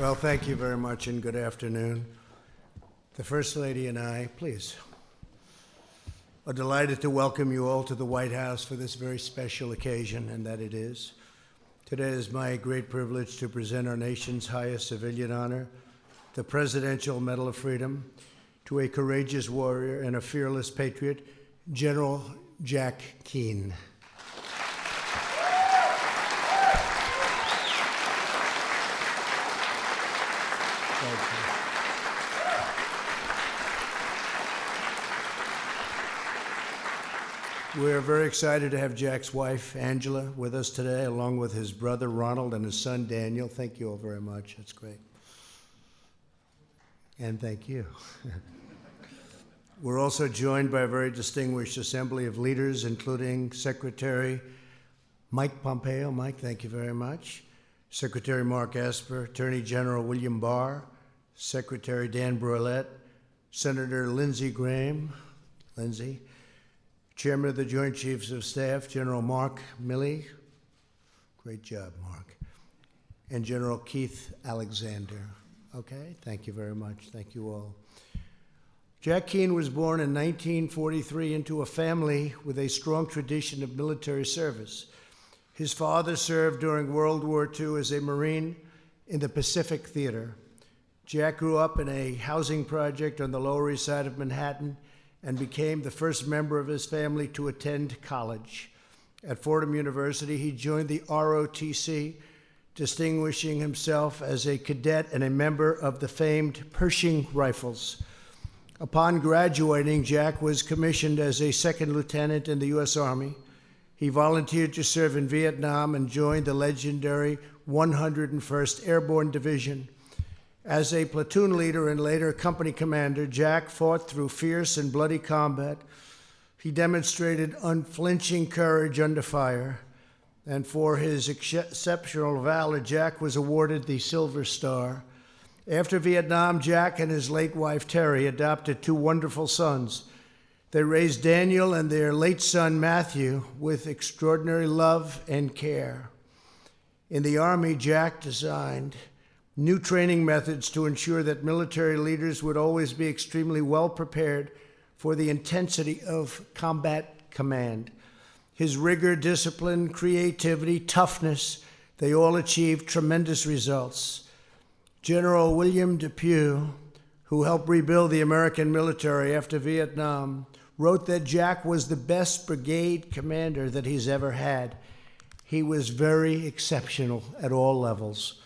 Well, thank you very much and good afternoon. The First Lady and I, please, are delighted to welcome you all to the White House for this very special occasion, and that it is. Today is my great privilege to present our nation's highest civilian honor, the Presidential Medal of Freedom, to a courageous warrior and a fearless patriot, General Jack Keane. We're very excited to have Jack's wife, Angela, with us today, along with his brother, Ronald, and his son, Daniel. Thank you all very much. That's great. And thank you. We're also joined by a very distinguished assembly of leaders, including Secretary Mike Pompeo. Mike, thank you very much. Secretary Mark Esper, Attorney General William Barr, Secretary Dan Brouillette, Senator Lindsey Graham, Lindsey, Chairman of the Joint Chiefs of Staff, General Mark Milley, great job, Mark, and General Keith Alexander. Okay, thank you very much. Thank you all. Jack Keane was born in 1943 into a family with a strong tradition of military service. His father served during World War II as a Marine in the Pacific Theater. Jack grew up in a housing project on the Lower East Side of Manhattan and became the first member of his family to attend college. At Fordham University, he joined the ROTC, distinguishing himself as a cadet and a member of the famed Pershing Rifles. Upon graduating, Jack was commissioned as a second lieutenant in the U.S. Army. He volunteered to serve in Vietnam and joined the legendary 101st Airborne Division. As a platoon leader and later company commander, Jack fought through fierce and bloody combat. He demonstrated unflinching courage under fire, and for his exceptional valor, Jack was awarded the Silver Star. After Vietnam, Jack and his late wife, Terry, adopted two wonderful sons. They raised Daniel and their late son, Matthew, with extraordinary love and care. In the Army, Jack designed new training methods to ensure that military leaders would always be extremely well prepared for the intensity of combat command. His rigor, discipline, creativity, toughness, they all achieved tremendous results. General William Depew, who helped rebuild the American military after Vietnam, wrote that Jack was the best brigade commander that he's ever had. He was very exceptional at all levels.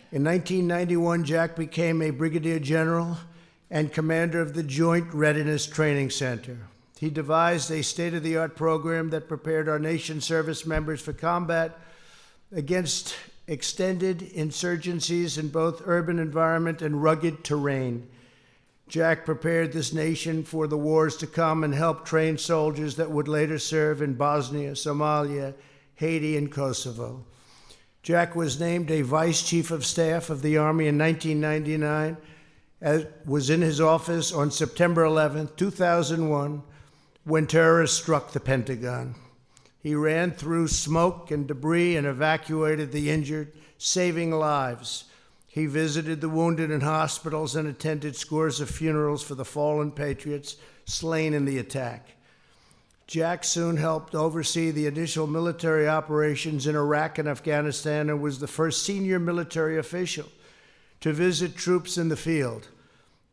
In 1991, Jack became a brigadier general and commander of the Joint Readiness Training Center. He devised a state-of-the-art program that prepared our nation's service members for combat against extended insurgencies in both urban environment and rugged terrain. Jack prepared this nation for the wars to come and helped train soldiers that would later serve in Bosnia, Somalia, Haiti, and Kosovo. Jack was named a Vice Chief of Staff of the Army in 1999, was in his office on September 11, 2001, when terrorists struck the Pentagon. He ran through smoke and debris and evacuated the injured, saving lives. He visited the wounded in hospitals and attended scores of funerals for the fallen patriots slain in the attack. Jack soon helped oversee the initial military operations in Iraq and Afghanistan and was the first senior military official to visit troops in the field.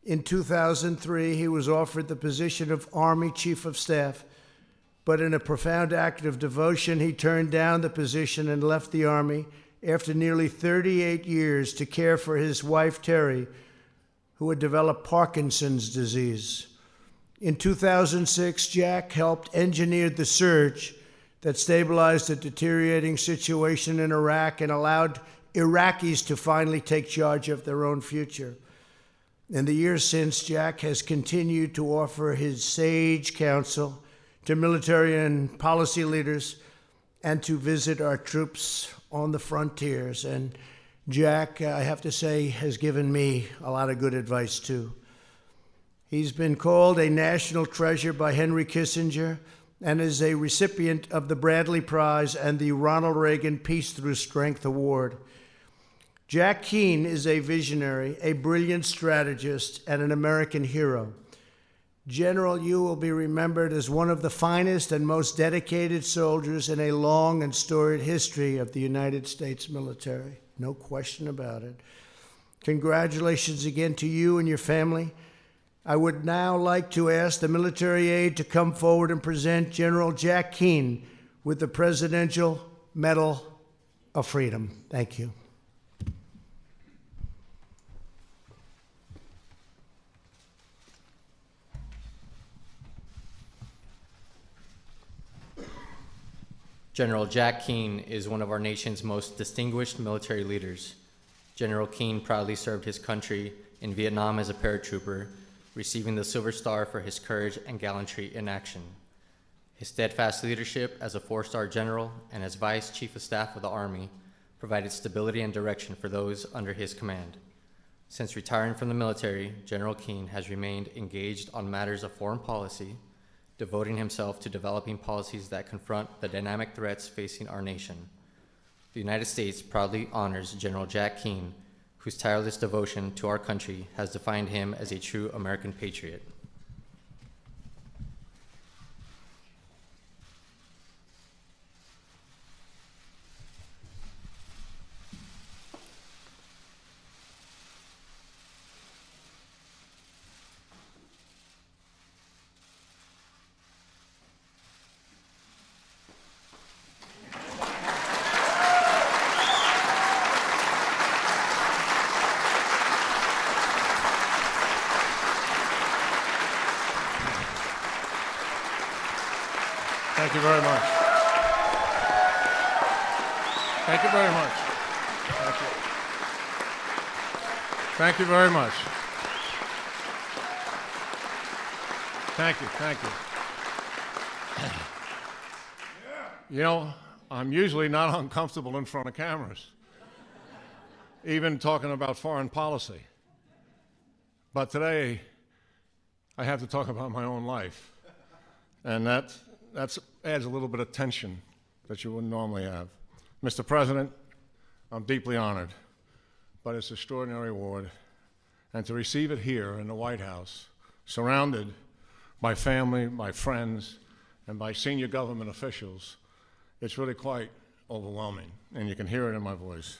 In 2003, he was offered the position of Army Chief of Staff, but in a profound act of devotion, he turned down the position and left the Army after nearly 38 years to care for his wife, Terry, who had developed Parkinson's disease. In 2006, Jack helped engineer the surge that stabilized a deteriorating situation in Iraq and allowed Iraqis to finally take charge of their own future. In the years since, Jack has continued to offer his sage counsel to military and policy leaders and to visit our troops on the frontiers. And Jack, I have to say, has given me a lot of good advice too. He's been called a national treasure by Henry Kissinger and is a recipient of the Bradley Prize and the Ronald Reagan Peace Through Strength Award. Jack Keane is a visionary, a brilliant strategist, and an American hero. General, you will be remembered as one of the finest and most dedicated soldiers in a long and storied history of the United States military. No question about it. Congratulations again to you and your family. I would now like to ask the military aide to come forward and present General Jack Keane with the Presidential Medal of Freedom. Thank you. General Jack Keane is one of our nation's most distinguished military leaders. General Keane proudly served his country in Vietnam as a paratrooper, receiving the Silver Star for his courage and gallantry in action. His steadfast leadership as a four-star general and as Vice Chief of Staff of the Army provided stability and direction for those under his command. Since retiring from the military, General Keane has remained engaged on matters of foreign policy, devoting himself to developing policies that confront the dynamic threats facing our nation. The United States proudly honors General Jack Keane, whose tireless devotion to our country has defined him as a true American patriot. Thank you very much. Thank you very much. Thank you. Thank you very much. Thank you, thank you. You know, I'm usually not uncomfortable in front of cameras, even talking about foreign policy. But today, I have to talk about my own life. And that adds a little bit of tension that you wouldn't normally have. Mr. President, I'm deeply honored by this extraordinary award, and to receive it here in the White House, surrounded by family, by friends, and by senior government officials, it's really quite overwhelming, and you can hear it in my voice.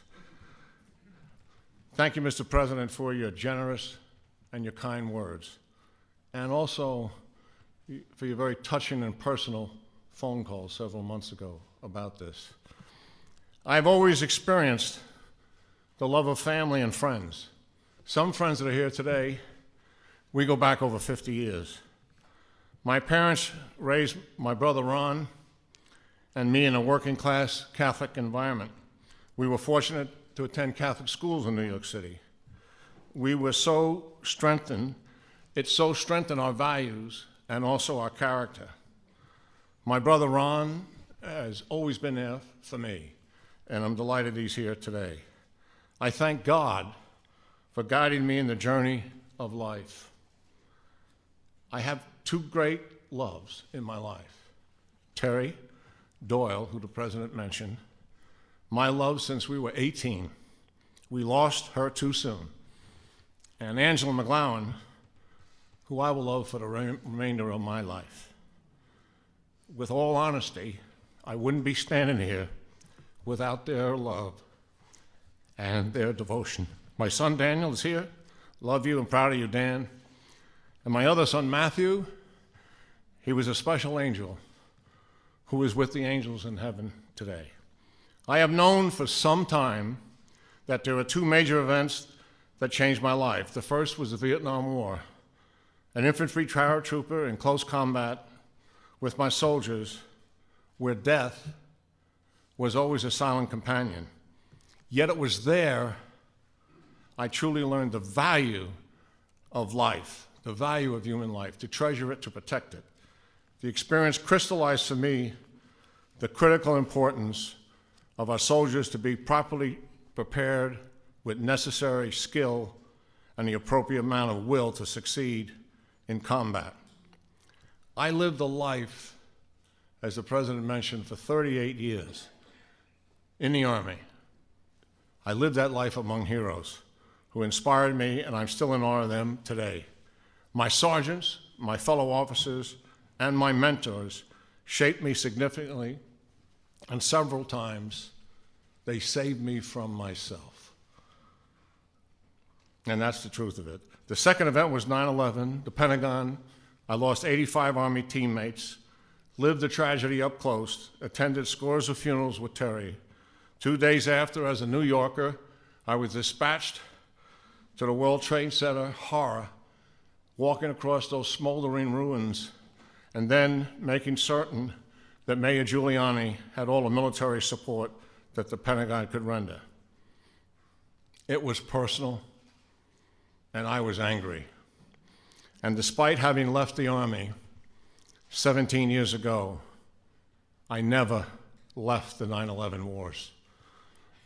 Thank you, Mr. President, for your generous and your kind words, and also for your very touching and personal phone call several months ago about this. I've always experienced the love of family and friends. Some friends that are here today, we go back over 50 years. My parents raised my brother Ron and me in a working class Catholic environment. We were fortunate to attend Catholic schools in New York City. We were so strengthened, it so strengthened our values and also our character. My brother Ron has always been there for me, and I'm delighted he's here today. I thank God for guiding me in the journey of life. I have two great loves in my life. Terry Doyle, who the President mentioned, my love since we were 18. We lost her too soon. And Angela McGlowan, who I will love for the remainder of my life. With all honesty, I wouldn't be standing here without their love and their devotion. My son Daniel is here. Love you and proud of you, Dan. And my other son Matthew, he was a special angel who is with the angels in heaven today. I have known for some time that there are two major events that changed my life. The first was the Vietnam War. An infantry paratrooper in close combat with my soldiers, where death was always a silent companion. Yet it was there I truly learned the value of life, the value of human life, to treasure it, to protect it. The experience crystallized for me the critical importance of our soldiers to be properly prepared with necessary skill and the appropriate amount of will to succeed in combat. I lived a life, as the President mentioned, for 38 years in the Army. I lived that life among heroes who inspired me, and I'm still in awe of them today. My sergeants, my fellow officers, and my mentors shaped me significantly, and several times they saved me from myself. And that's the truth of it. The second event was 9/11, the Pentagon. I lost 85 Army teammates, lived the tragedy up close, attended scores of funerals with Terry. 2 days after, as a New Yorker, I was dispatched to the World Trade Center, horror, walking across those smoldering ruins, and then making certain that Mayor Giuliani had all the military support that the Pentagon could render. It was personal, and I was angry. And despite having left the Army 17 years ago, I never left the 9/11 wars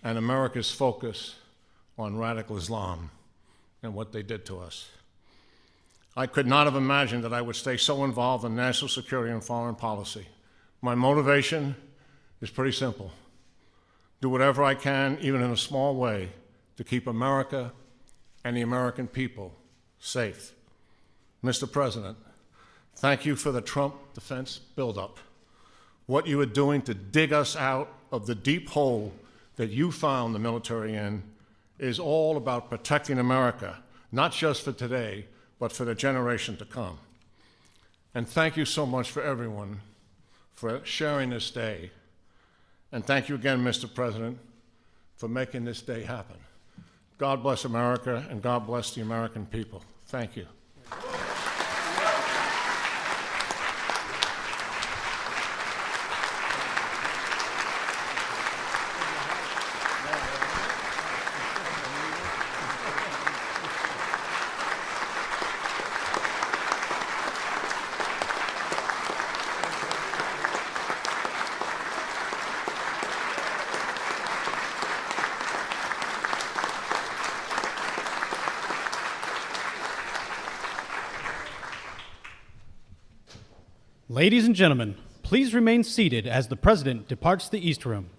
and America's focus on radical Islam and what they did to us. I could not have imagined that I would stay so involved in national security and foreign policy. My motivation is pretty simple. Do whatever I can, even in a small way, to keep America and the American people safe. Mr. President, thank you for the Trump defense buildup. What you are doing to dig us out of the deep hole that you found the military in is all about protecting America, not just for today, but for the generation to come. And thank you so much for everyone for sharing this day. And thank you again, Mr. President, for making this day happen. God bless America, and God bless the American people. Thank you. Ladies and gentlemen, please remain seated as the President departs the East Room.